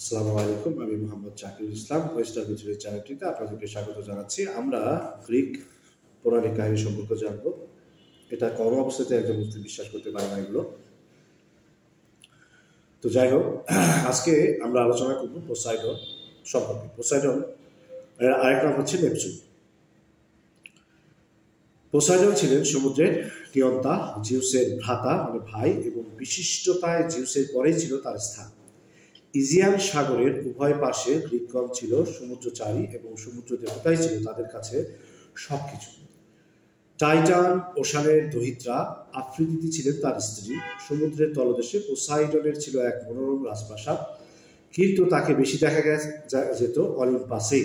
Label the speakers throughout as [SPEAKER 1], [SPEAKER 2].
[SPEAKER 1] আসসালামু আলাইকুম, আমি মোহাম্মদ জাকির ইসলাম। ওয়েস্ট আর্বিট্রারি চ্যানেলটিতে আপনাদেরকে স্বাগত জানাচ্ছি। আমরা গ্রিক পৌরাণিক কাহিনী সম্পর্কে জানবো। এটা কোনো অবস্থাতে একজন মুসলিম বিশ্বাস করতে পারে না এগুলো। তো যাই হোক, আজকে আমরা আলোচনা করব পোসাইডন সম্পর্কে। পোসাইডন আরেক নাম হচ্ছে নেপচুন। পোসাইডন ছিলেন সমুদ্রের নিয়ন্তা, জিউসের ভ্রাতা মানে ভাই, এবং বিশিষ্টতায় জিউসের পরেই ছিল তার স্থান। ইজিয়ান সাগরের উভয় পাশে গ্রিকগণ ছিল সমুদ্রচারী এবং সমুদ্র দেবতাই ছিল তাদের কাছে সবকিছু। টাইটান ওশানের দহিত্রা আফ্রিদিতি ছিলেন তার স্ত্রী। সমুদ্রের তলদেশে পোসাইডনের ছিল এক মনোরম রাজপ্রাসাদ, কিন্তু তাকে বেশি দেখা যেত অলিম্পাসে।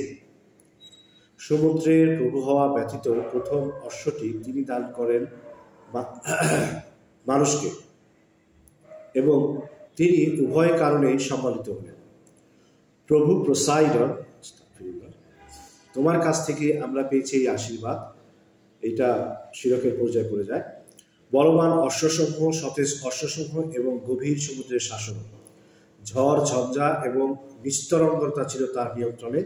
[SPEAKER 1] সমুদ্রের প্রভু হওয়া ব্যতীত প্রথম অশ্বটি তিনি দান করেন মানুষকে, এবং তিনি উভয় কারণেই সম্মানিত হলেন। প্রভু পোসাইডন, তোমার কাছ থেকে আমরা পেয়েছি এই আশীর্বাদ। এটা শিরকের পর্যায়ে পড়ে যায়। বলবান অশ্বসমূহ, সতেজ অশ্বসমূহ এবং গভীর সমুদ্রের শাসন, ঝড় ঝঞ্ঝা এবং নিস্তরঙ্গতা ছিল তার নিয়ন্ত্রণে।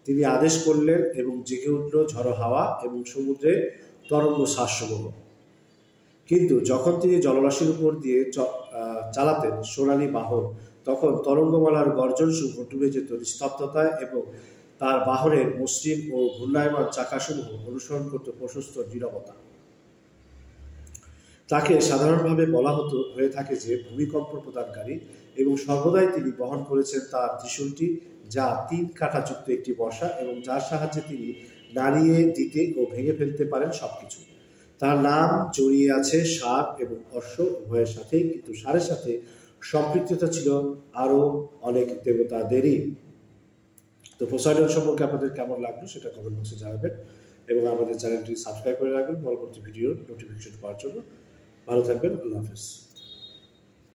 [SPEAKER 1] তিনি আদেশ করলেন এবং জেগে উঠল ঝড়ো হাওয়া এবং সমুদ্রের তরঙ্গ শ্বাসসমূহ। কিন্তু যখন তিনি জলরাশির উপর দিয়ে চালাতেন সোনালী বাহন, তখন তরঙ্গমালার গর্জন সমূহ ডুবে যেত নিস্তব্ধতায়, এবং তার বাহনের মসৃণ ও ঘূর্ণায়মান চাকাসমূহ অনুসরণ করত প্রশস্ত নীরবতা। তাকে সাধারণভাবে বলা হয়ে থাকে যে ভূমিকম্প প্রদানকারী, এবং সর্বদাই তিনি বহন করেছেন তার ত্রিশূলটি, যা 3 কাঁটাযুক্ত একটি বর্ষা, এবং যার সাহায্যে তিনি নাড়িয়ে দিতে ও ভেঙে ফেলতে পারেন সবকিছু। তার নাম জড়িয়ে আছে ষাঁড় এবং অশ্ব উভয়ের সাথে, কিন্তু ষাঁড়ের সাথে সম্পৃক্ততা ছিল আরও অনেক দেবতাদেরই। তো পোসাইডন সম্পর্কে আপনাদের কেমন লাগলো সেটা কমেন্ট বক্সে জানাবেন, এবং আমাদের চ্যানেলটি সাবস্ক্রাইব করে রাখবেন পরবর্তী ভিডিওর নোটিফিকেশন পাওয়ার জন্য। ভালো থাকবেন। আল্লাহ হাফেজ।